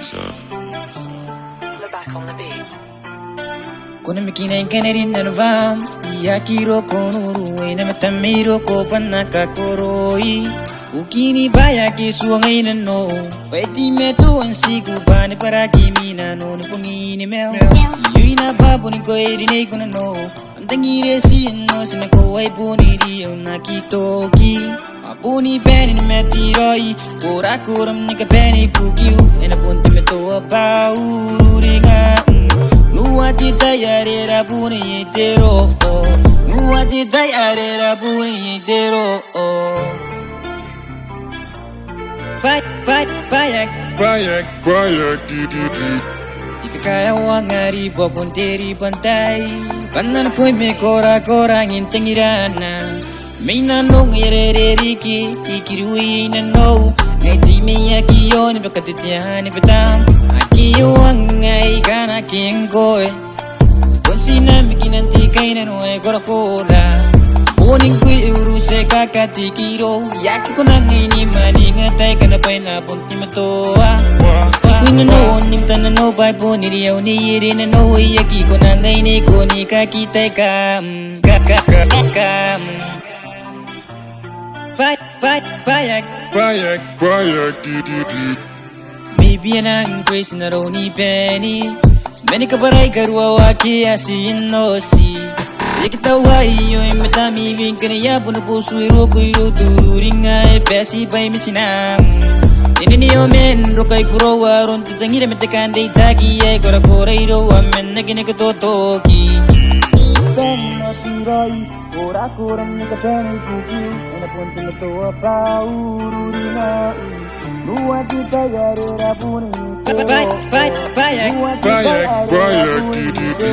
Look back on the beat. Kuna mikina kaneri nanvam yakiro konuru ina matamiro ko panaka koroi ukini baya ki suangai nano peti metu ansiku bani para kimina no ni pungini mel yuina babu ni ko eri nei kuna no antangi resi no sina ko ai buni dio na kitoki abuni beni metiroi ora kuram ni ka beni pukiu ina punti meto apa ururinga Nuati tayarera puni itero Nuati tayarera puni itero Bayak, didi. Ikakaya wangari bokon teri pantai Panan koi me kora ngintengirana Meina nong erere riki Ikirui na no Ngaiti me yakiyo ni bakatitihan ni batam Akiyo wangai kana kingkoy Konsina mikinanti kay na noe korakora Kuning kuy uruse kakatikiro Yaki ko na ngay ni maningatay ka na pa'y napunti matoa Sikuy na no, nimta na no, pa'y po niriyaw ni iri na no Yaki ko na ngay ni ko ni kakitay ka Bayak, didi. Maybe anang grace na raw ni Penny Many kabaray karwa waki asin no si Ikitawa iyo imatami bin kanaya puno puso iroko iro tururing ay pesi pa'y misinam Ininiyo men rokay kurowa ron tatangira metekande itagi ay kora iro amen na ginagatotoki Ben natiray ora kuram ni kapeni puki Ina punti na to apa ururinga Nuati tayarera puni Bayak, didi.